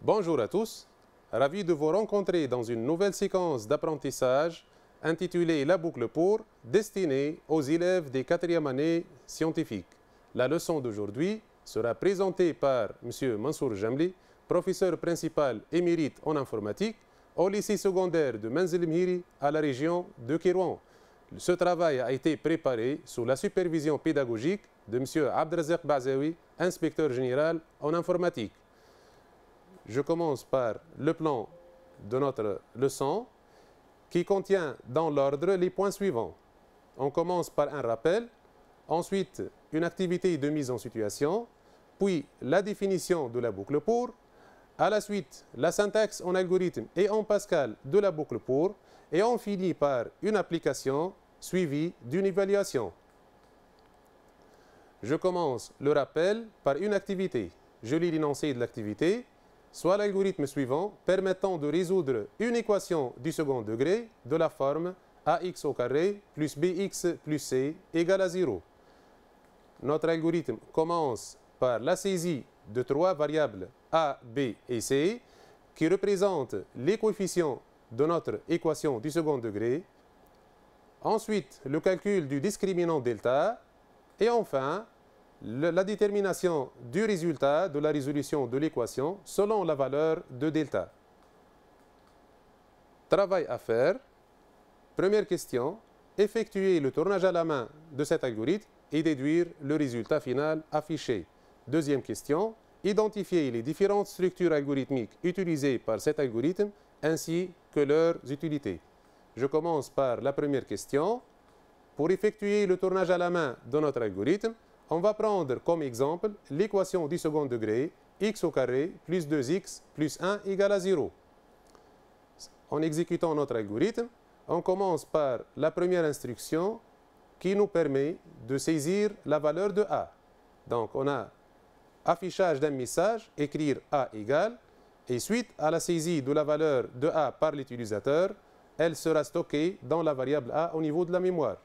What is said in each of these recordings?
Bonjour à tous, ravi de vous rencontrer dans une nouvelle séquence d'apprentissage intitulée La boucle pour, destinée aux élèves des 4e années scientifiques. La leçon d'aujourd'hui sera présentée par M. Mansour Jamli, professeur principal émérite en informatique au lycée secondaire de Menzil Mhiri à la région de Kérouan. Ce travail a été préparé sous la supervision pédagogique de M. Abdrazak Bazaoui, inspecteur général en informatique. Je commence par le plan de notre leçon qui contient dans l'ordre les points suivants. On commence par un rappel, ensuite une activité de mise en situation, puis la définition de la boucle pour, à la suite la syntaxe en algorithme et en Pascal de la boucle pour, et on finit par une application suivie d'une évaluation. Je commence le rappel par une activité. Je lis l'énoncé de l'activité, soit l'algorithme suivant permettant de résoudre une équation du second degré de la forme ax au carré plus bx plus c égale à 0. Notre algorithme commence par la saisie de trois variables a, b et c qui représentent les coefficients de notre équation du second degré. Ensuite, le calcul du discriminant delta et enfin la détermination du résultat de la résolution de l'équation selon la valeur de delta. Travail à faire. Première question, effectuer le tournage à la main de cet algorithme et déduire le résultat final affiché. Deuxième question, identifier les différentes structures algorithmiques utilisées par cet algorithme ainsi que leurs utilités. Je commence par la première question. Pour effectuer le tournage à la main de notre algorithme, on va prendre comme exemple l'équation du second degré x au carré plus 2x plus 1 égale à 0. En exécutant notre algorithme, on commence par la première instruction qui nous permet de saisir la valeur de a. Donc on a affichage d'un message, écrire a égale, et suite à la saisie de la valeur de a par l'utilisateur, elle sera stockée dans la variable a au niveau de la mémoire.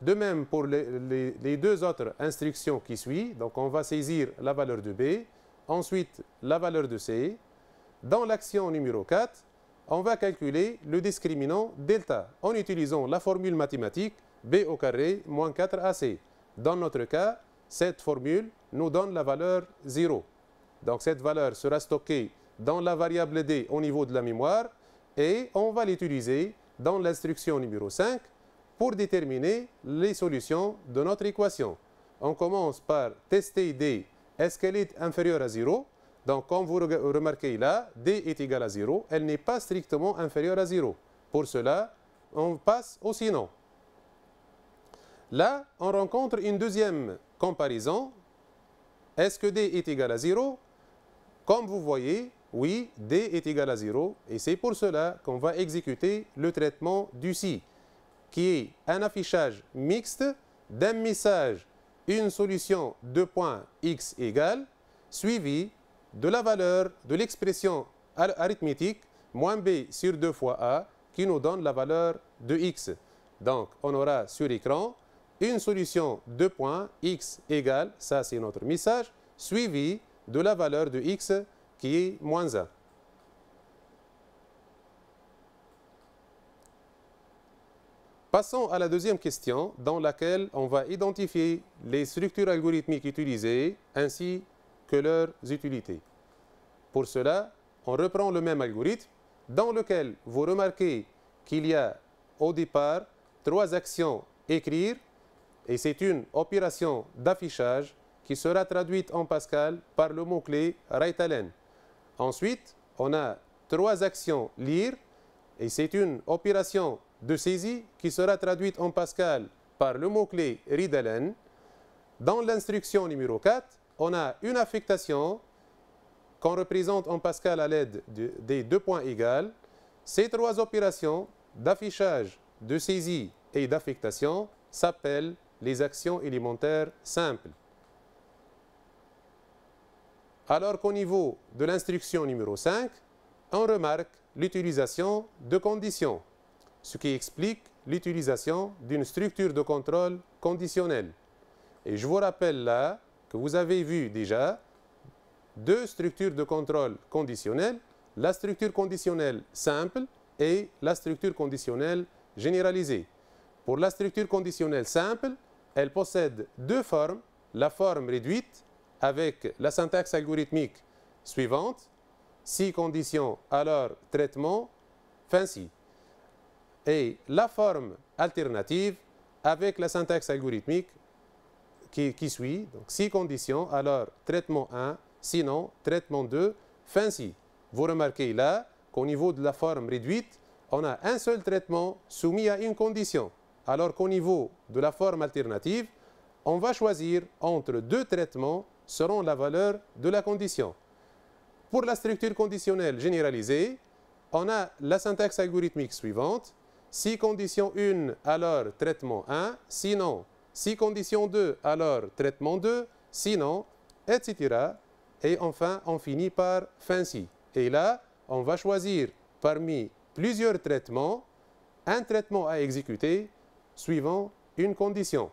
De même pour les deux autres instructions qui suivent, donc on va saisir la valeur de b, ensuite la valeur de c. Dans l'action numéro 4, on va calculer le discriminant delta en utilisant la formule mathématique b au carré moins 4ac. Dans notre cas, cette formule nous donne la valeur 0. Donc cette valeur sera stockée dans la variable d au niveau de la mémoire et on va l'utiliser dans l'instruction numéro 5 pour déterminer les solutions de notre équation. On commence par tester d, est-ce qu'elle est inférieure à 0? Donc comme vous remarquez là, d est égal à 0, elle n'est pas strictement inférieure à 0. Pour cela, on passe au sinon. Là, on rencontre une deuxième comparaison. Est-ce que d est égal à 0? Comme vous voyez, oui, d est égal à 0 et c'est pour cela qu'on va exécuter le traitement du si, qui est un affichage mixte d'un message, une solution de points x égale, suivi de la valeur de l'expression arithmétique moins b sur 2 fois a, qui nous donne la valeur de x. Donc, on aura sur écran une solution de points x égale, ça c'est notre message, suivi de la valeur de x qui est moins 1. Passons à la deuxième question dans laquelle on va identifier les structures algorithmiques utilisées ainsi que leurs utilités. Pour cela, on reprend le même algorithme dans lequel vous remarquez qu'il y a au départ trois actions écrire et c'est une opération d'affichage qui sera traduite en Pascal par le mot-clé write-ln. Ensuite, on a trois actions lire et c'est une opération de saisie qui sera traduite en Pascal par le mot-clé readln. Dans l'instruction numéro 4, on a une affectation qu'on représente en Pascal à l'aide des deux points égales. Ces trois opérations d'affichage, de saisie et d'affectation s'appellent les actions élémentaires simples. Alors qu'au niveau de l'instruction numéro 5, on remarque l'utilisation de conditions, ce qui explique l'utilisation d'une structure de contrôle conditionnelle. Et je vous rappelle là que vous avez vu déjà deux structures de contrôle conditionnelles, la structure conditionnelle simple et la structure conditionnelle généralisée. Pour la structure conditionnelle simple, elle possède deux formes, la forme réduite avec la syntaxe algorithmique suivante, si conditions, alors traitement, fin si. Et la forme alternative avec la syntaxe algorithmique qui suit, donc si conditions, alors traitement 1, sinon traitement 2, fin si. Vous remarquez là qu'au niveau de la forme réduite, on a un seul traitement soumis à une condition, alors qu'au niveau de la forme alternative, on va choisir entre deux traitements selon la valeur de la condition. Pour la structure conditionnelle généralisée, on a la syntaxe algorithmique suivante. Si condition 1, alors traitement 1, sinon, si condition 2, alors traitement 2, sinon, etc. Et enfin, on finit par fin si. Et là, on va choisir parmi plusieurs traitements, un traitement à exécuter suivant une condition.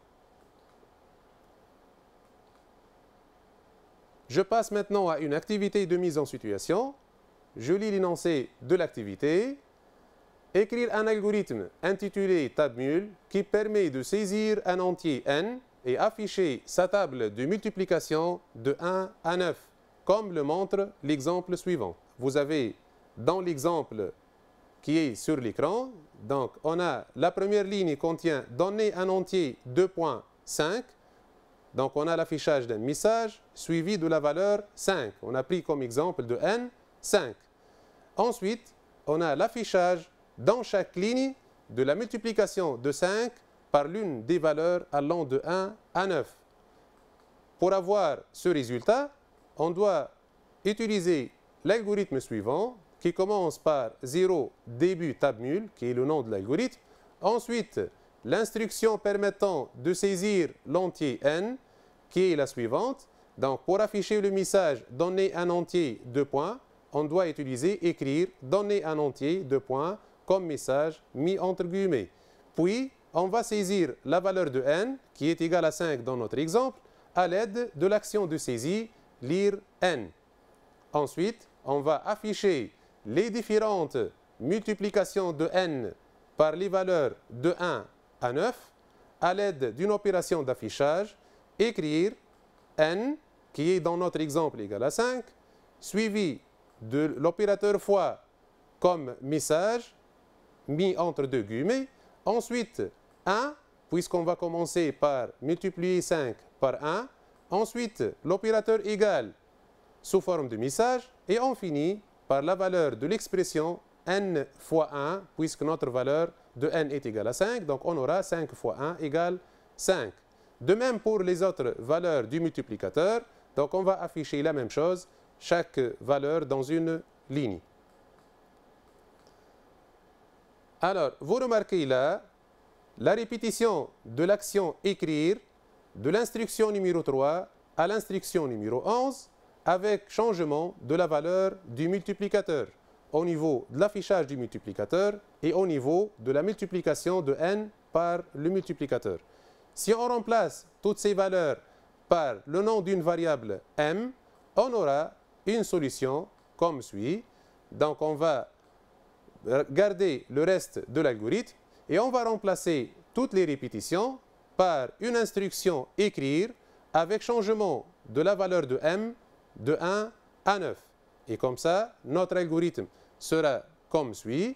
Je passe maintenant à une activité de mise en situation. Je lis l'énoncé de l'activité. Écrire un algorithme intitulé TabMul qui permet de saisir un entier n et afficher sa table de multiplication de 1 à 9, comme le montre l'exemple suivant. Vous avez dans l'exemple qui est sur l'écran, donc on a la première ligne qui contient donner un entier 2.5. Donc on a l'affichage d'un message suivi de la valeur 5. On a pris comme exemple de n 5. Ensuite, on a l'affichage dans chaque ligne de la multiplication de 5 par l'une des valeurs allant de 1 à 9. Pour avoir ce résultat, on doit utiliser l'algorithme suivant qui commence par 0 début TabMul, qui est le nom de l'algorithme. Ensuite, l'instruction permettant de saisir l'entier n, qui est la suivante. Donc, pour afficher le message donner un entier 2 points, on doit utiliser écrire donner un entier 2 points comme message mis entre guillemets. Puis, on va saisir la valeur de n, qui est égale à 5 dans notre exemple, à l'aide de l'action de saisie lire n. Ensuite, on va afficher les différentes multiplications de n par les valeurs de 1 à 9 à l'aide d'une opération d'affichage, écrire n, qui est dans notre exemple égal à 5, suivi de l'opérateur fois comme message, mis entre deux guillemets. Ensuite, 1, puisqu'on va commencer par multiplier 5 par 1. Ensuite, l'opérateur égal sous forme de message. Et on finit par la valeur de l'expression n fois 1, puisque notre valeur de n est égale à 5. Donc, on aura 5 fois 1 égale 5. De même pour les autres valeurs du multiplicateur. Donc, on va afficher la même chose, chaque valeur dans une ligne. Alors, vous remarquez là la répétition de l'action écrire de l'instruction numéro 3 à l'instruction numéro 11 avec changement de la valeur du multiplicateur au niveau de l'affichage du multiplicateur et au niveau de la multiplication de n par le multiplicateur. Si on remplace toutes ces valeurs par le nom d'une variable m, on aura une solution comme suit. Donc, on va garder le reste de l'algorithme et on va remplacer toutes les répétitions par une instruction écrire avec changement de la valeur de m de 1 à 9. Et comme ça, notre algorithme sera comme suit.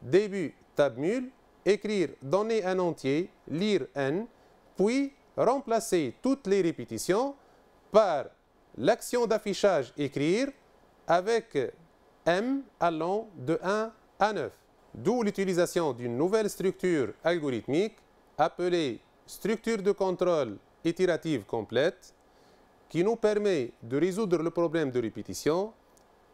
Début TabMul, écrire donner un entier, lire n, puis remplacer toutes les répétitions par l'action d'affichage écrire avec m allant de 1 à 9. D'où l'utilisation d'une nouvelle structure algorithmique appelée structure de contrôle itérative complète qui nous permet de résoudre le problème de répétition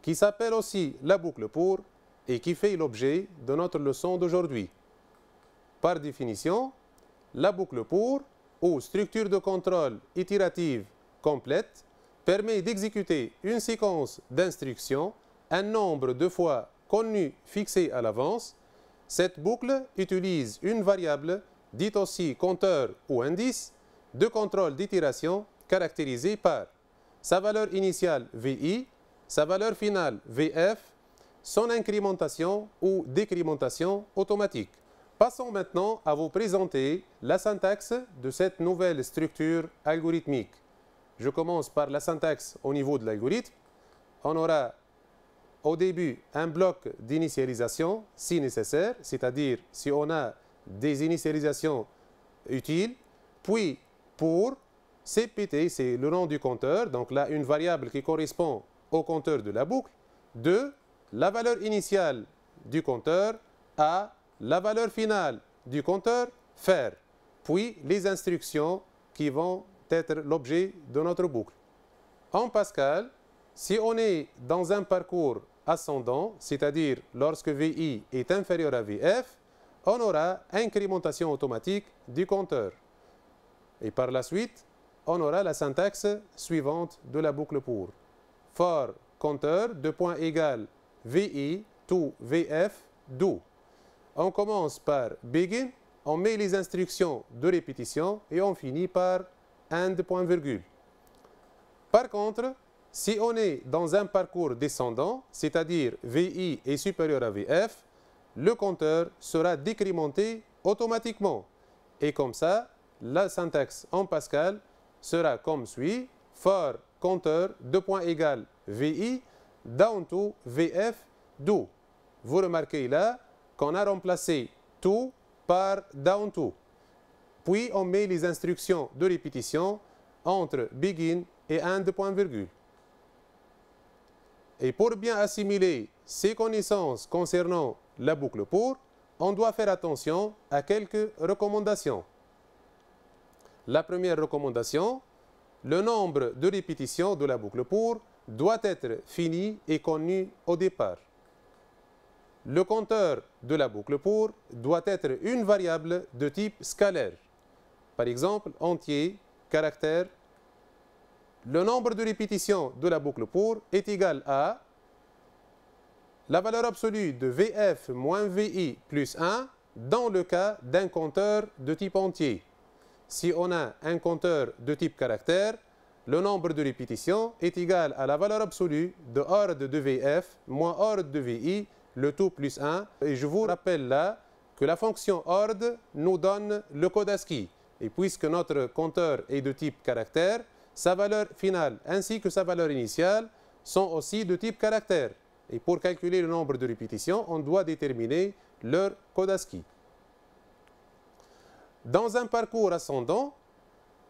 qui s'appelle aussi la boucle pour et qui fait l'objet de notre leçon d'aujourd'hui. Par définition, la boucle pour ou structure de contrôle itérative complète permet d'exécuter une séquence d'instructions un nombre de fois connu fixé à l'avance. Cette boucle utilise une variable, dite aussi compteur ou indice, de contrôle d'itération caractérisée par sa valeur initiale VI, sa valeur finale VF, son incrémentation ou décrémentation automatique. Passons maintenant à vous présenter la syntaxe de cette nouvelle structure algorithmique. Je commence par la syntaxe au niveau de l'algorithme. On aura au début un bloc d'initialisation si nécessaire, c'est-à-dire si on a des initialisations utiles, puis pour CPT, c'est le nom du compteur, donc là une variable qui correspond au compteur de la boucle, de la valeur initiale du compteur à la valeur finale du compteur faire, puis les instructions qui vont être l'objet de notre boucle. En Pascal, si on est dans un parcours ascendant, c'est-à-dire lorsque VI est inférieur à VF, on aura incrémentation automatique du compteur. Et par la suite, on aura la syntaxe suivante de la boucle pour. For compteur, deux points égale VI to VF do. On commence par begin, on met les instructions de répétition et on finit par end point virgule. Par contre, si on est dans un parcours descendant, c'est-à-dire VI est supérieur à VF, le compteur sera décrémenté automatiquement. Et comme ça, la syntaxe en Pascal sera comme suit. For compteur, deux points égale VI down to VF do. Vous remarquez là qu'on a remplacé to par down to. Puis on met les instructions de répétition entre begin et end point virgule. Et pour bien assimiler ces connaissances concernant la boucle pour, on doit faire attention à quelques recommandations. La première recommandation, le nombre de répétitions de la boucle pour doit être fini et connu au départ. Le compteur de la boucle pour doit être une variable de type scalaire. Par exemple, entier, caractère. Le nombre de répétitions de la boucle pour est égal à la valeur absolue de VF moins VI plus 1 dans le cas d'un compteur de type entier. Si on a un compteur de type caractère, le nombre de répétitions est égal à la valeur absolue de ordre de VF moins ordre de VI, le tout plus 1. Et je vous rappelle là que la fonction ordre nous donne le code ASCII. Et puisque notre compteur est de type caractère, sa valeur finale ainsi que sa valeur initiale sont aussi de type caractère. Et pour calculer le nombre de répétitions, on doit déterminer leur code ASCII. Dans un parcours ascendant,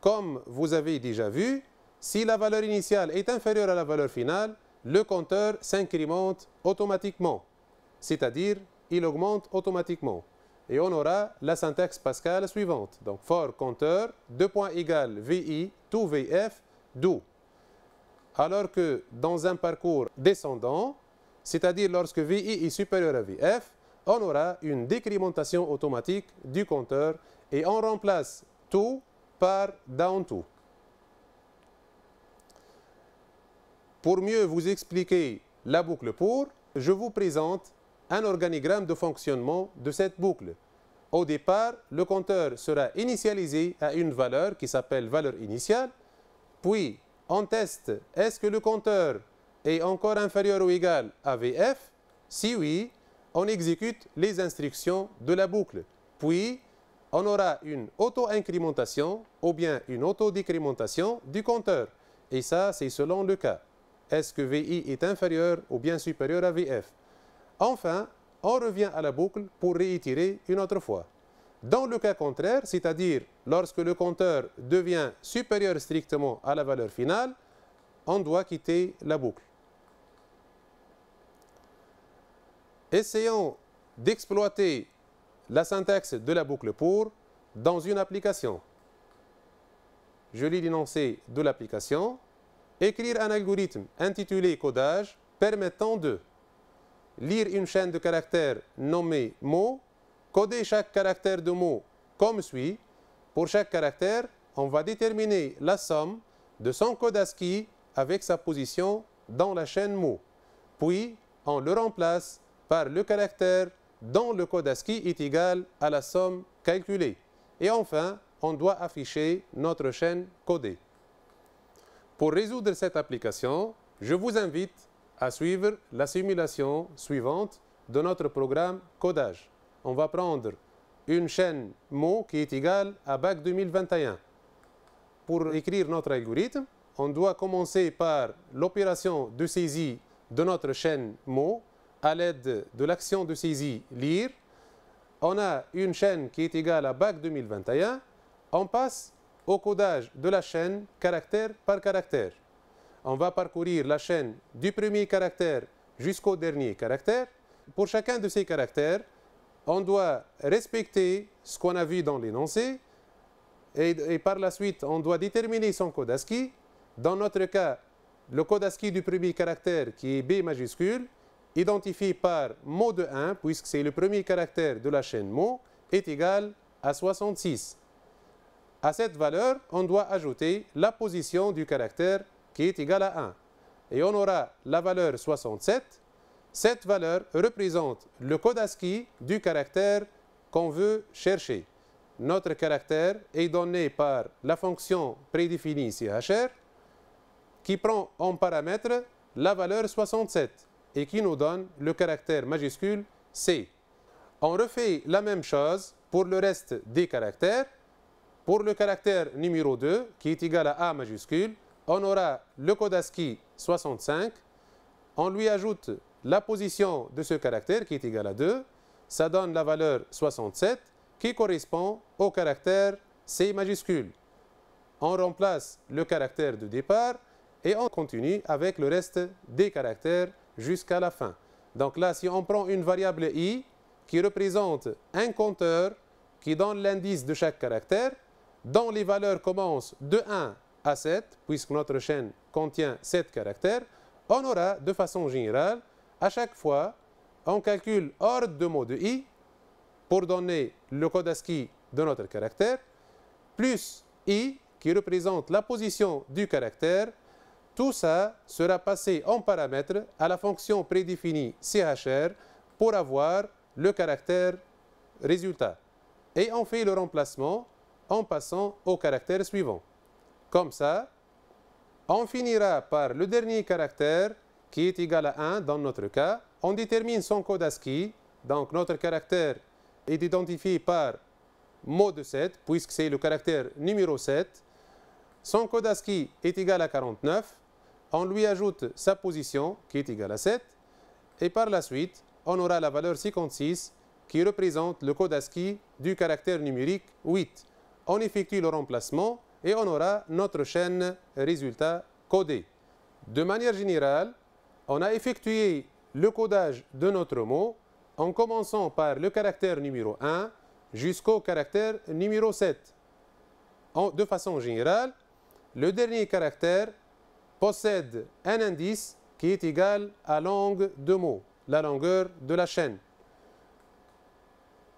comme vous avez déjà vu, si la valeur initiale est inférieure à la valeur finale, le compteur s'incrémente automatiquement, c'est-à-dire il augmente automatiquement. Et on aura la syntaxe Pascal suivante. Donc, for compteur, deux points égale VI to VF do. Alors que dans un parcours descendant, c'est-à-dire lorsque VI est supérieur à VF, on aura une décrémentation automatique du compteur et on remplace to par down to. Pour mieux vous expliquer la boucle pour, je vous présente un organigramme de fonctionnement de cette boucle. Au départ, le compteur sera initialisé à une valeur qui s'appelle valeur initiale, puis on teste est-ce que le compteur est encore inférieur ou égal à VF. Si oui, on exécute les instructions de la boucle. Puis, on aura une auto-incrémentation ou bien une auto-décrémentation du compteur. Et ça, c'est selon le cas. Est-ce que VI est inférieur ou bien supérieur à VF? Enfin, on revient à la boucle pour réitérer une autre fois. Dans le cas contraire, c'est-à-dire lorsque le compteur devient supérieur strictement à la valeur finale, on doit quitter la boucle. Essayons d'exploiter la syntaxe de la boucle pour dans une application. Je lis l'énoncé de l'application. Écrire un algorithme intitulé codage permettant de lire une chaîne de caractères nommée mot, coder chaque caractère de mot comme suit. Pour chaque caractère, on va déterminer la somme de son code ASCII avec sa position dans la chaîne mot. Puis, on le remplace par le caractère dont le code ASCII est égal à la somme calculée. Et enfin, on doit afficher notre chaîne codée. Pour résoudre cette application, je vous invite à suivre la simulation suivante de notre programme codage. On va prendre une chaîne mots qui est égale à BAC 2021. Pour écrire notre algorithme, on doit commencer par l'opération de saisie de notre chaîne mots à l'aide de l'action de saisie lire. On a une chaîne qui est égale à BAC 2021. On passe au codage de la chaîne caractère par caractère. On va parcourir la chaîne du premier caractère jusqu'au dernier caractère. Pour chacun de ces caractères, on doit respecter ce qu'on a vu dans l'énoncé et par la suite, on doit déterminer son code ASCII. Dans notre cas, le code ASCII du premier caractère qui est B majuscule, identifié par mot de 1, puisque c'est le premier caractère de la chaîne mot, est égal à 66. À cette valeur, on doit ajouter la position du caractère qui est égale à 1. Et on aura la valeur 67. Cette valeur représente le code ASCII du caractère qu'on veut chercher. Notre caractère est donné par la fonction prédéfinie CHR qui prend en paramètre la valeur 67 et qui nous donne le caractère majuscule C. On refait la même chose pour le reste des caractères. Pour le caractère numéro 2, qui est égal à A majuscule, on aura le code ASCII 65. On lui ajoute la position de ce caractère qui est égal à 2. Ça donne la valeur 67 qui correspond au caractère C majuscule. On remplace le caractère de départ et on continue avec le reste des caractères jusqu'à la fin. Donc là, si on prend une variable i qui représente un compteur qui donne l'indice de chaque caractère, dont les valeurs commencent de 1 à 7, puisque notre chaîne contient 7 caractères, on aura de façon générale, à chaque fois, on calcule ordre de mots de i pour donner le code ASCII de notre caractère, plus i qui représente la position du caractère. Tout ça sera passé en paramètre à la fonction prédéfinie CHR pour avoir le caractère résultat. Et on fait le remplacement en passant au caractère suivant. Comme ça, on finira par le dernier caractère qui est égal à 1 dans notre cas. On détermine son code ASCII. Donc notre caractère est identifié par mot de 7, puisque c'est le caractère numéro 7. Son code ASCII est égal à 49. On lui ajoute sa position qui est égale à 7. Et par la suite, on aura la valeur 56 qui représente le code ASCII du caractère numérique 8. On effectue le remplacement et on aura notre chaîne résultat codée. De manière générale, on a effectué le codage de notre mot en commençant par le caractère numéro 1 jusqu'au caractère numéro 7. De façon générale, le dernier caractère possède un indice qui est égal à longue de mot, la longueur de la chaîne.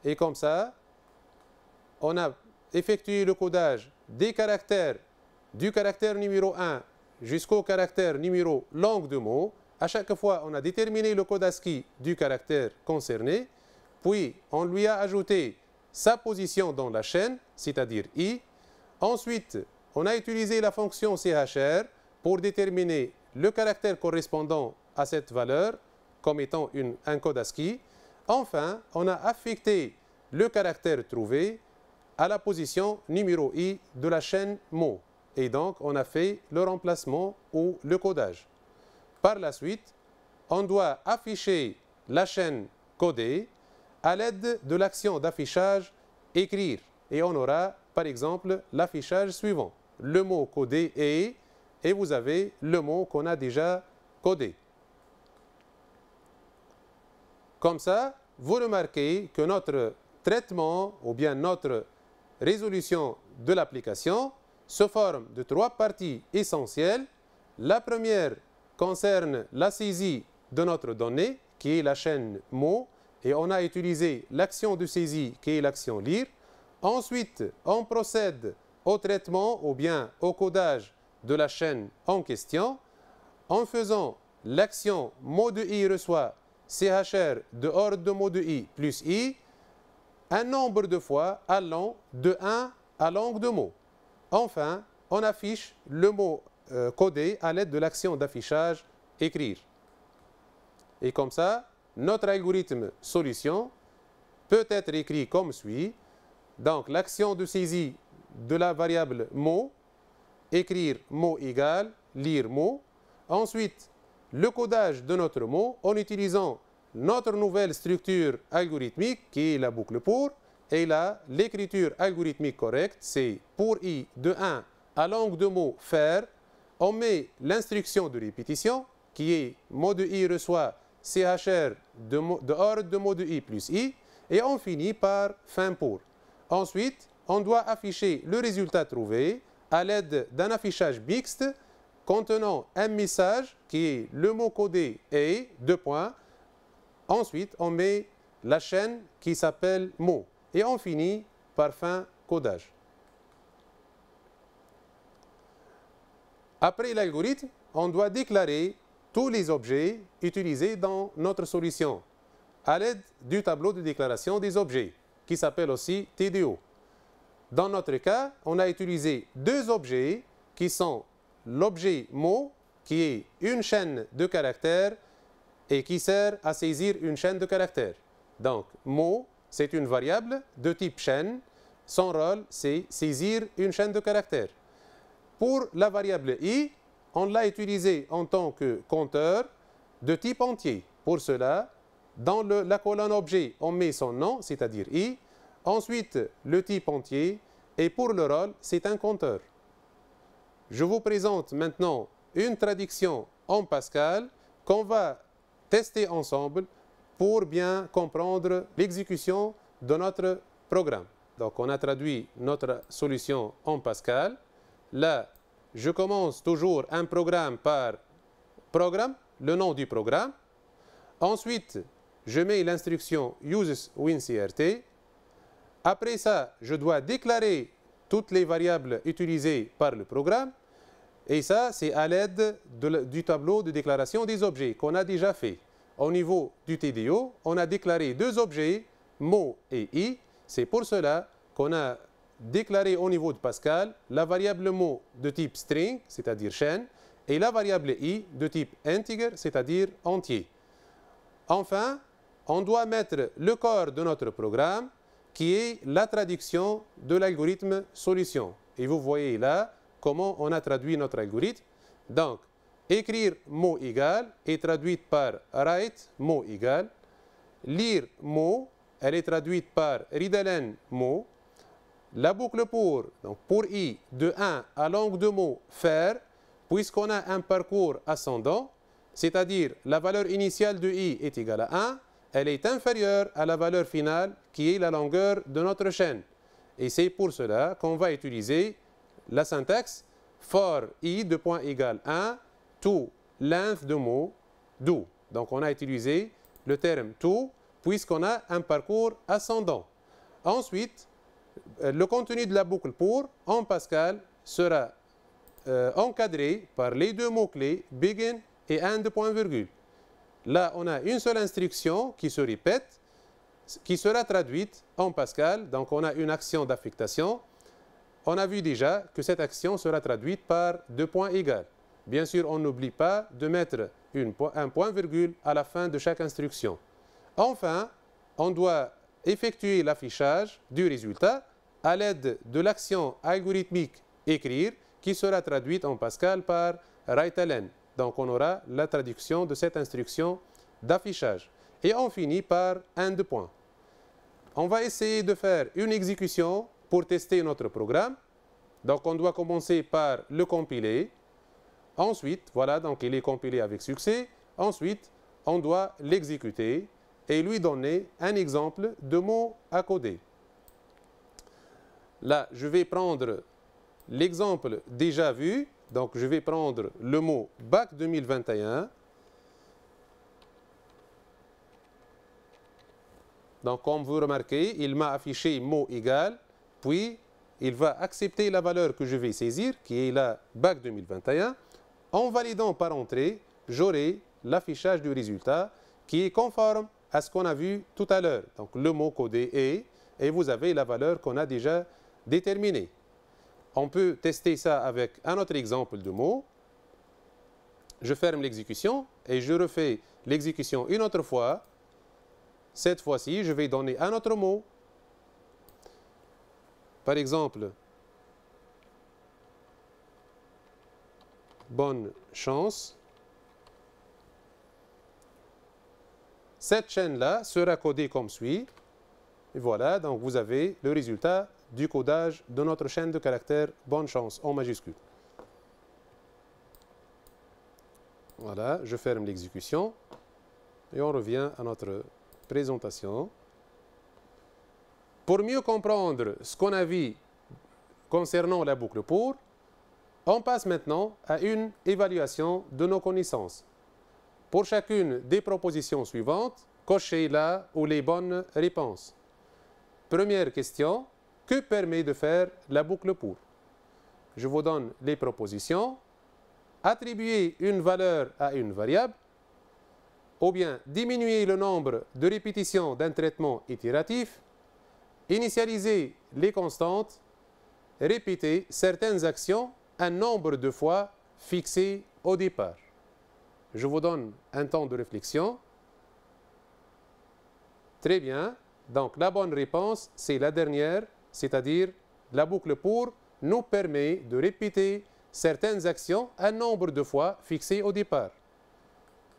Et comme ça, on a effectué le codage des caractères du caractère numéro 1 jusqu'au caractère numéro longue de mot. À chaque fois, on a déterminé le code ASCII du caractère concerné, puis on lui a ajouté sa position dans la chaîne, c'est-à-dire i. Ensuite, on a utilisé la fonction CHR pour déterminer le caractère correspondant à cette valeur comme étant un code ASCII. Enfin, on a affecté le caractère trouvé à la position numéro i de la chaîne mot. Et donc, on a fait le remplacement ou le codage. Par la suite, on doit afficher la chaîne codée à l'aide de l'action d'affichage écrire. Et on aura, par exemple, l'affichage suivant. Le mot codé est, et vous avez le mot qu'on a déjà codé. Comme ça, vous remarquez que notre traitement ou bien notre résolution de l'application se forme de 3 parties essentielles. La première concerne la saisie de notre donnée, qui est la chaîne mot, et on a utilisé l'action de saisie, qui est l'action lire. Ensuite, on procède au traitement ou bien au codage de la chaîne en question, en faisant l'action mot de i reçoit CHR de ordre de mot de i plus i, un nombre de fois allant de 1 à longue de mot. Enfin, on affiche le mot coder à l'aide de l'action d'affichage écrire. Et comme ça, notre algorithme solution peut être écrit comme suit. Donc, l'action de saisie de la variable mot, écrire mot égal, lire mot. Ensuite, le codage de notre mot en utilisant notre nouvelle structure algorithmique qui est la boucle pour. Et là, l'écriture algorithmique correcte, c'est pour i de 1 à langue de mot faire. On met l'instruction de répétition qui est mot de i reçoit chr de ordre de mot de i plus i. Et on finit par fin pour. Ensuite, on doit afficher le résultat trouvé à l'aide d'un affichage mixte contenant un message qui est le mot codé et deux points. Ensuite, on met la chaîne qui s'appelle mot et on finit par fin codage. Après l'algorithme, on doit déclarer tous les objets utilisés dans notre solution à l'aide du tableau de déclaration des objets qui s'appelle aussi TDO. Dans notre cas, on a utilisé deux objets qui sont l'objet mot qui est une chaîne de caractères et qui sert à saisir une chaîne de caractères. Donc, mot, c'est une variable de type chaîne. Son rôle, c'est saisir une chaîne de caractères. Pour la variable i, on l'a utilisée en tant que compteur de type entier. Pour cela, dans la colonne objet, on met son nom, c'est-à-dire i. Ensuite, le type entier. Et pour le rôle, c'est un compteur. Je vous présente maintenant une traduction en Pascal qu'on va tester ensemble pour bien comprendre l'exécution de notre programme. Donc, on a traduit notre solution en Pascal. Là, je commence toujours un programme par programme, le nom du programme. Ensuite, je mets l'instruction uses WinCRT. Après ça, je dois déclarer toutes les variables utilisées par le programme. Et ça, c'est à l'aide du tableau de déclaration des objets qu'on a déjà fait. Au niveau du TDO, on a déclaré deux objets, mot et i. C'est pour cela qu'on a déclaré au niveau de Pascal la variable mot de type string, c'est-à-dire chaîne, et la variable i de type integer, c'est-à-dire entier. Enfin, on doit mettre le corps de notre programme qui est la traduction de l'algorithme solution. Et vous voyez là comment on a traduit notre algorithme. Donc, écrire mot égal est traduite par write mot égal. Lire mot, elle est traduite par readln mot. La boucle pour, donc pour i de 1 à langue de mot faire, puisqu'on a un parcours ascendant, c'est-à-dire la valeur initiale de i est égale à 1, elle est inférieure à la valeur finale qui est la longueur de notre chaîne. Et c'est pour cela qu'on va utiliser la syntaxe for i de point égal 1 to length de mot do. Donc on a utilisé le terme to puisqu'on a un parcours ascendant. Ensuite, le contenu de la boucle pour en Pascal sera encadré par les deux mots-clés begin et end point virgule. Là, on a une seule instruction qui se répète, qui sera traduite en Pascal. Donc, on a une action d'affectation. On a vu déjà que cette action sera traduite par deux points égaux. Bien sûr, on n'oublie pas de mettre un point-virgule à la fin de chaque instruction. Enfin, on doit effectuer l'affichage du résultat à l'aide de l'action algorithmique écrire qui sera traduite en Pascal par writeln. Donc, on aura la traduction de cette instruction d'affichage. Et on finit par end point. On va essayer de faire une exécution pour tester notre programme. Donc, on doit commencer par le compiler. Ensuite, voilà, donc il est compilé avec succès. Ensuite, on doit l'exécuter et lui donner un exemple de mot à coder. Là, je vais prendre l'exemple déjà vu. Donc, je vais prendre le mot bac 2021. Donc, comme vous remarquez, il m'a affiché mot égal, puis il va accepter la valeur que je vais saisir, qui est la bac 2021. En validant par entrée, j'aurai l'affichage du résultat qui est conforme à ce qu'on a vu tout à l'heure. Donc, le mot codé est, et vous avez la valeur qu'on a déjà déterminée. On peut tester ça avec un autre exemple de mot. je ferme l'exécution et je refais l'exécution une autre fois. Cette fois-ci, je vais donner un autre mot. Par exemple, bonne chance. Cette chaîne-là sera codée comme suit. Et voilà, donc vous avez le résultat du codage de notre chaîne de caractères bonne chance en majuscule. Voilà, je ferme l'exécution et on revient à notre présentation. Pour mieux comprendre ce qu'on a vu concernant la boucle pour, on passe maintenant à une évaluation de nos connaissances. Pour chacune des propositions suivantes, cochez la ou les bonnes réponses. Première question, que permet de faire la boucle pour? Je vous donne les propositions. Attribuer une valeur à une variable, ou bien diminuer le nombre de répétitions d'un traitement itératif, initialiser les constantes, répéter certaines actions un nombre de fois fixé au départ. Je vous donne un temps de réflexion. Très bien. Donc la bonne réponse, c'est la dernière, c'est-à-dire la boucle pour nous permet de répéter certaines actions un nombre de fois fixé au départ.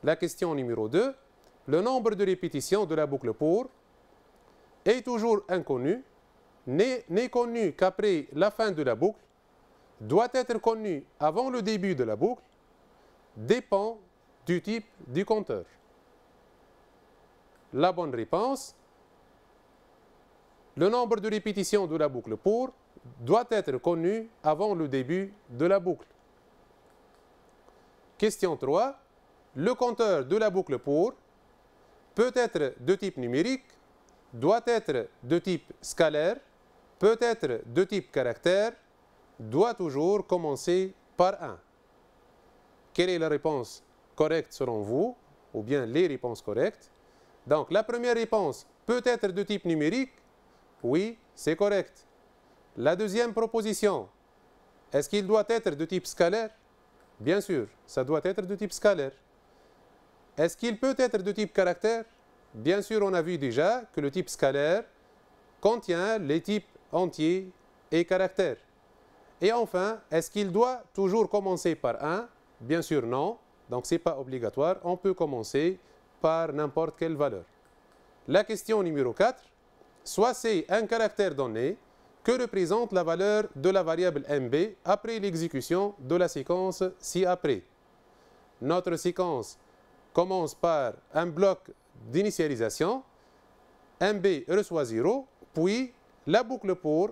La question numéro 2, le nombre de répétitions de la boucle pour est toujours inconnu, n'est connu qu'après la fin de la boucle, doit être connu avant le début de la boucle, dépend du type du compteur. La bonne réponse, le nombre de répétitions de la boucle pour doit être connu avant le début de la boucle. Question 3. Le compteur de la boucle pour peut être de type numérique, doit être de type scalaire, peut être de type caractère, doit toujours commencer par 1. Quelle est la réponse correcte selon vous, ou bien les réponses correctes? Donc la première réponse peut être de type numérique. Oui, c'est correct. La deuxième proposition, est-ce qu'il doit être de type scalaire? Bien sûr, ça doit être de type scalaire. Est-ce qu'il peut être de type caractère? Bien sûr, on a vu déjà que le type scalaire contient les types entiers et caractères. Et enfin, est-ce qu'il doit toujours commencer par 1? Bien sûr, non. Donc, ce n'est pas obligatoire. On peut commencer par n'importe quelle valeur. La question numéro 4, soit c'est un caractère donné que représente la valeur de la variable MB après l'exécution de la séquence ci-après. Notre séquence commence par un bloc d'initialisation. MB reçoit 0, puis la boucle pour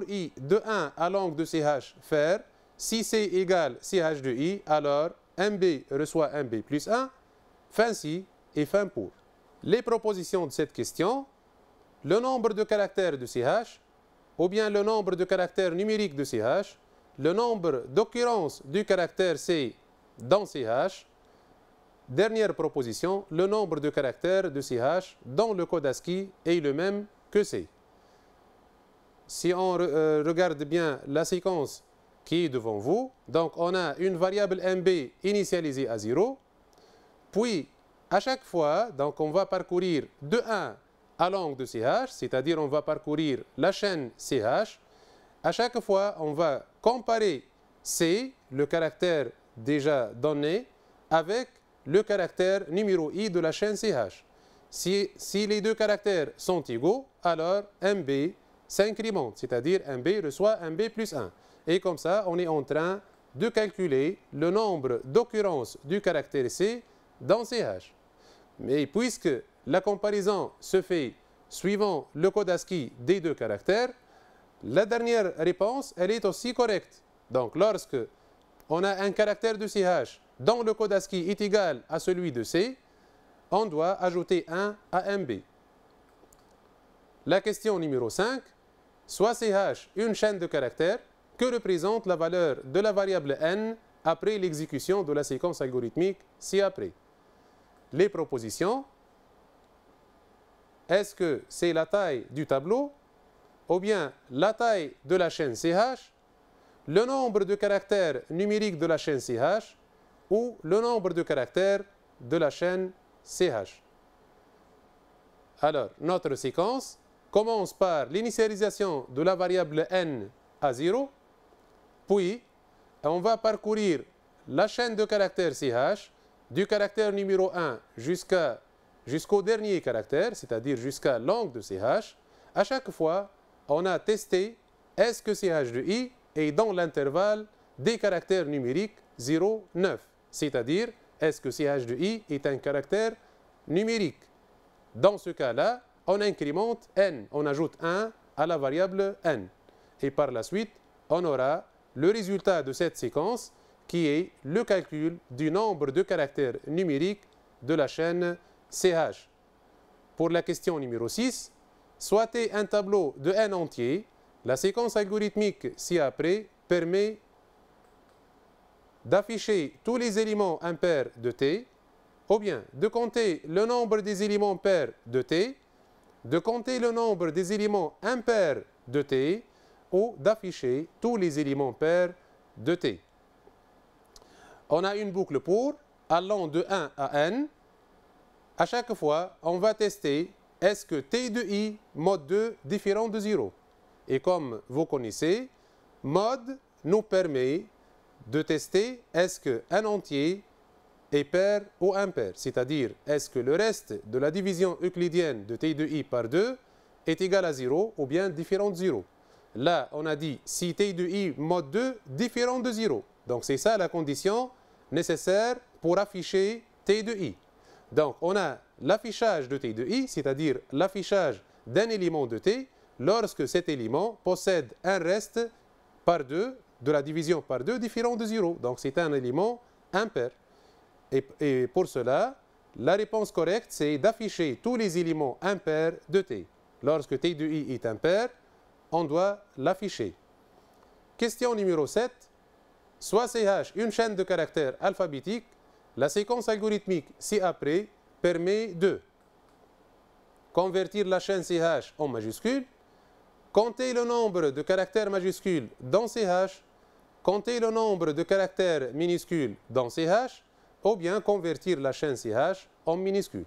I de 1 à l'angle de CH faire, si C égale CH de I, alors MB reçoit MB plus 1, fin si et fin pour. Les propositions de cette question, le nombre de caractères de CH, ou bien le nombre de caractères numériques de CH, le nombre d'occurrences du caractère C dans CH. Dernière proposition, le nombre de caractères de CH dans le code ASCII est le même que C. Si on regarde bien la séquence qui est devant vous, donc on a une variable MB initialisée à 0, puis à chaque fois, donc on va parcourir de 1 à l'angle de CH, c'est-à-dire on va parcourir la chaîne CH. À chaque fois, on va comparer C, le caractère déjà donné, avec le caractère numéro I de la chaîne CH. Si les deux caractères sont égaux, alors MB s'incrémente, c'est-à-dire MB reçoit MB plus 1. Et comme ça, on est en train de calculer le nombre d'occurrences du caractère C dans CH. Mais puisque la comparaison se fait suivant le code ASCII des deux caractères, la dernière réponse, elle est aussi correcte. Donc, lorsque on a un caractère de CH dont le code ASCII est égal à celui de C, on doit ajouter 1 à MB. La question numéro 5, soit CH une chaîne de caractères que représente la valeur de la variable n après l'exécution de la séquence algorithmique ci-après. Les propositions, est-ce que c'est la taille du tableau ou bien la taille de la chaîne CH, le nombre de caractères numériques de la chaîne CH ou le nombre de caractères de la chaîne CH. Alors, notre séquence commence par l'initialisation de la variable n à 0, puis on va parcourir la chaîne de caractères CH du caractère numéro 1 jusqu'au dernier caractère, c'est-à-dire jusqu'à l'angle de CH. À chaque fois, on a testé est-ce que CH de I est dans l'intervalle des caractères numériques 0, 9, c'est-à-dire est-ce que CH de I est un caractère numérique. Dans ce cas-là, on incrémente n, on ajoute 1 à la variable n. Et par la suite, on aura le résultat de cette séquence qui est le calcul du nombre de caractères numériques de la chaîne CH. Pour la question numéro 6, souhaiter un tableau de n entier, la séquence algorithmique ci-après permet d'afficher tous les éléments impairs de T, ou bien de compter le nombre des éléments pairs de T, de compter le nombre des éléments impairs de T, ou d'afficher tous les éléments pairs de T. On a une boucle pour, allant de 1 à n. À chaque fois, on va tester est-ce que T de I mode 2 différent de 0. Et comme vous connaissez, mode nous permet de tester est-ce qu'un entier est pair ou impair, c'est-à-dire est-ce que le reste de la division euclidienne de T de I par 2 est égal à 0 ou bien différent de 0. Là, on a dit si T de I mode 2 différent de 0. Donc c'est ça la condition nécessaire pour afficher T de I. Donc on a l'affichage de T de I, c'est-à-dire l'affichage d'un élément de T lorsque cet élément possède un reste par 2 de la division par 2 différent de 0. Donc c'est un élément impair. Et pour cela, la réponse correcte, c'est d'afficher tous les éléments impairs de T. Lorsque T de I est impair, on doit l'afficher. Question numéro 7. Soit CH une chaîne de caractères alphabétiques, la séquence algorithmique ci-après permet de convertir la chaîne CH en majuscule, compter le nombre de caractères majuscules dans CH, compter le nombre de caractères minuscules dans CH, ou bien convertir la chaîne CH en minuscule.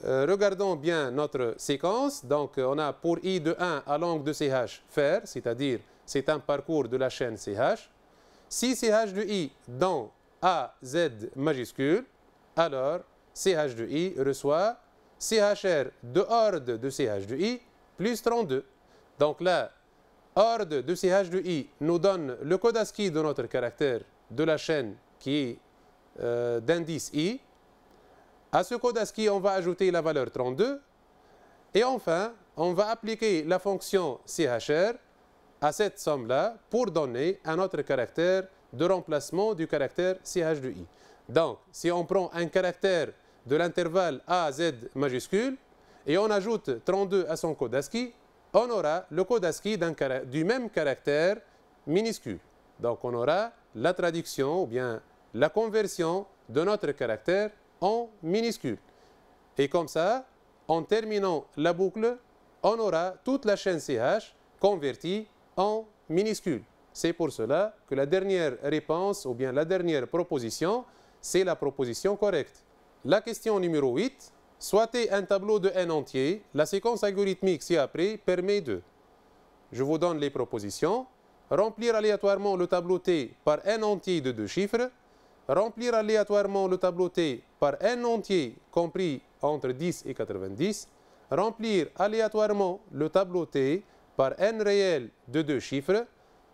Regardons bien notre séquence. Donc, on a pour I de 1 à l'angle de CH faire, c'est-à-dire c'est un parcours de la chaîne CH. Si CH de I dans A, Z majuscule, alors CH de I reçoit CHR de ordre de CH de I plus 32. Donc là, ordre de CH de I nous donne le code ASCII de notre caractère de la chaîne qui est d'indice I. À ce code ASCII, on va ajouter la valeur 32. Et enfin, on va appliquer la fonction CHR à cette somme-là pour donner un autre caractère de remplacement du caractère CH de I. Donc, si on prend un caractère de l'intervalle A, Z majuscule et on ajoute 32 à son code ASCII, on aura le code ASCII du même caractère minuscule. Donc, on aura la traduction ou bien la conversion de notre caractère en minuscule. Et comme ça, en terminant la boucle, on aura toute la chaîne CH convertie en minuscule. C'est pour cela que la dernière réponse ou bien la dernière proposition, c'est la proposition correcte. La question numéro 8. Souhaiter un tableau de n entier, la séquence algorithmique ci-après permet de, je vous donne les propositions, remplir aléatoirement le tableau T par n entier de 2 chiffres, remplir aléatoirement le tableau T par n entier compris entre 10 et 90, remplir aléatoirement le tableau T par n réel de 2 chiffres,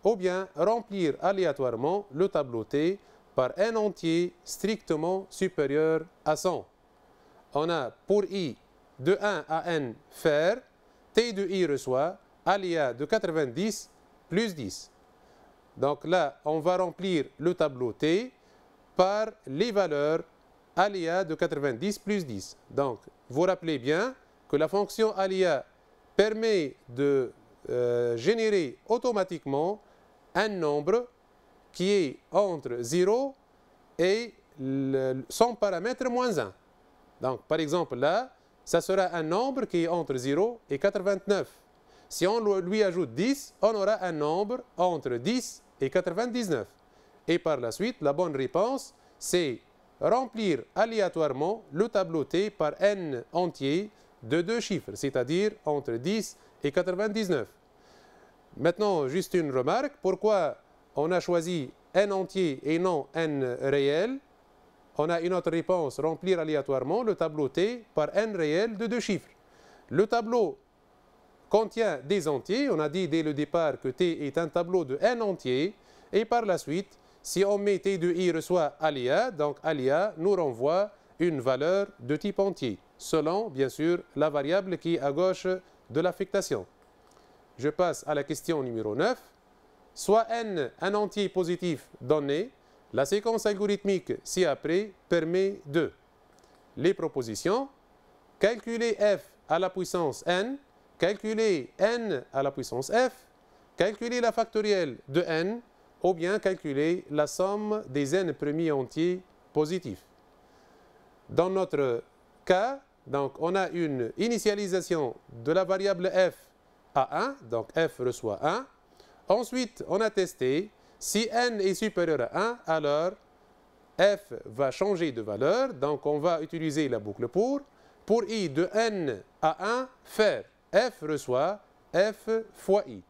ou bien remplir aléatoirement le tableau T par n entier strictement supérieur à 100. On a pour I de 1 à n faire, T de I reçoit aléa de 90 plus 10. Donc là, on va remplir le tableau T par les valeurs aléa de 90 plus 10. Donc, vous rappelez bien que la fonction aléa permet de générer automatiquement un nombre qui est entre 0 et son paramètre moins 1. Donc, par exemple, là, ça sera un nombre qui est entre 0 et 89. Si on lui ajoute 10, on aura un nombre entre 10 et 99. Et par la suite, la bonne réponse, c'est remplir aléatoirement le tableau T par n entier de 2 chiffres, c'est-à-dire entre 10 et 99. Maintenant, juste une remarque, pourquoi on a choisi n entier et non n réel? On a une autre réponse, remplir aléatoirement le tableau T par n réel de 2 chiffres. Le tableau contient des entiers, on a dit dès le départ que T est un tableau de n entiers, et par la suite, si on met T de I reçoit aléa, donc aléa nous renvoie une valeur de type entier, selon bien sûr la variable qui est à gauche de l'affectation. Je passe à la question numéro 9. Soit n un entier positif donné, la séquence algorithmique ci-après permet de les propositions, calculer f à la puissance n, calculer n à la puissance f, calculer la factorielle de n, ou bien calculer la somme des n premiers entiers positifs. Dans notre cas, donc, on a une initialisation de la variable f à 1, donc f reçoit 1. Ensuite, on a testé, si n est supérieur à 1, alors f va changer de valeur, donc on va utiliser la boucle pour i de n à 1, faire f reçoit f fois i.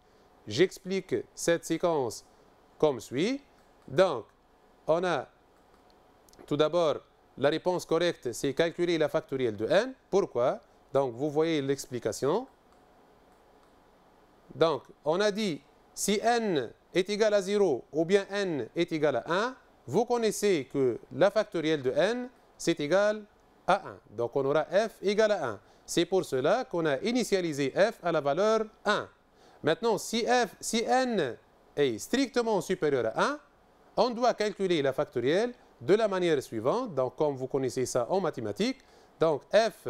J'explique cette séquence comme suit. Donc, on a tout d'abord la réponse correcte, c'est calculer la factorielle de n. Pourquoi? Donc, vous voyez l'explication. Donc, on a dit, si n est égal à 0 ou bien n est égal à 1, vous connaissez que la factorielle de n, c'est égal à 1. Donc, on aura f égale à 1. C'est pour cela qu'on a initialisé f à la valeur 1. Maintenant, si n est strictement supérieur à 1, on doit calculer la factorielle de la manière suivante. Donc, comme vous connaissez ça en mathématiques, donc f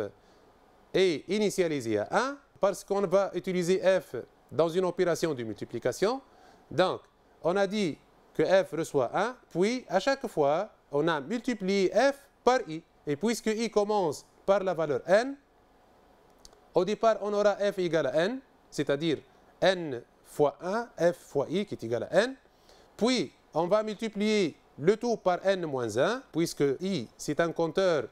est initialisé à 1 parce qu'on va utiliser f dans une opération de multiplication. Donc, on a dit que f reçoit 1, puis à chaque fois, on a multiplié f par i. Et puisque i commence par la valeur n, au départ, on aura f égale à n, c'est-à-dire n fois 1, f fois i qui est égal à n. Puis, on va multiplier le tout par n moins 1, puisque i, c'est un compteur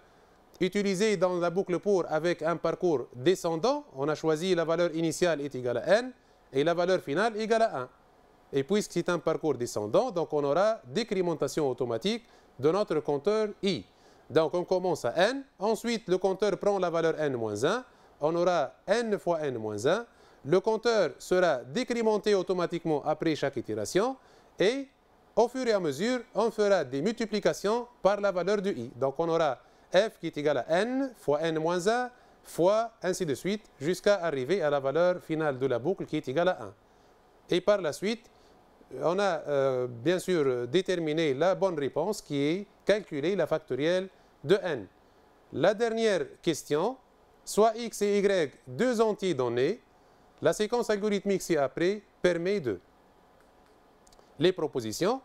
utilisé dans la boucle pour avec un parcours descendant. On a choisi la valeur initiale est égale à n et la valeur finale égale à 1. Et puisque c'est un parcours descendant, donc on aura décrémentation automatique de notre compteur i. Donc on commence à n, ensuite le compteur prend la valeur n moins 1, on aura n fois n moins 1, le compteur sera décrémenté automatiquement après chaque itération et au fur et à mesure, on fera des multiplications par la valeur de i. Donc on aura f qui est égal à n fois n moins 1 fois ainsi de suite jusqu'à arriver à la valeur finale de la boucle qui est égale à 1. Et par la suite, on a bien sûr déterminé la bonne réponse qui est calculer la factorielle de n. La dernière question, soit x et y, deux entiers donnés, la séquence algorithmique ci-après permet de les propositions,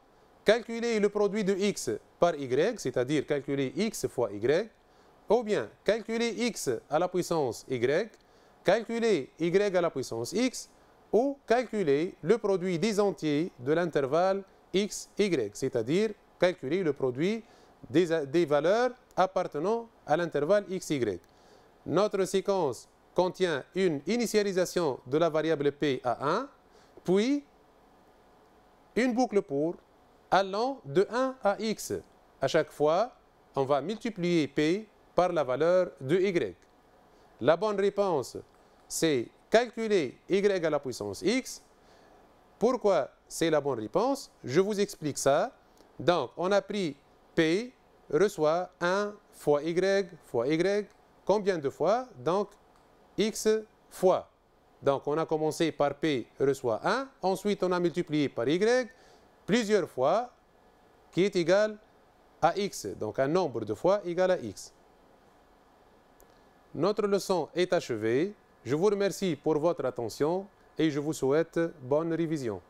calculer le produit de x par y, c'est-à-dire calculer x fois y, ou bien calculer x à la puissance y, calculer y à la puissance x, ou calculer le produit des entiers de l'intervalle x, y, c'est-à-dire calculer le produit des valeurs appartenant à l'intervalle x, y. Notre séquence contient une initialisation de la variable p à 1, puis une boucle pour allant de 1 à x. À chaque fois, on va multiplier p par la valeur de y. La bonne réponse, c'est calculer y à la puissance x. Pourquoi c'est la bonne réponse? Je vous explique ça. Donc, on a pris p reçoit 1 fois y. Combien de fois? Donc, x fois. Donc, on a commencé par p reçoit 1. Ensuite, on a multiplié par y plusieurs fois qui est égal à x. Donc, un nombre de fois égal à x. Notre leçon est achevée. Je vous remercie pour votre attention et je vous souhaite bonne révision.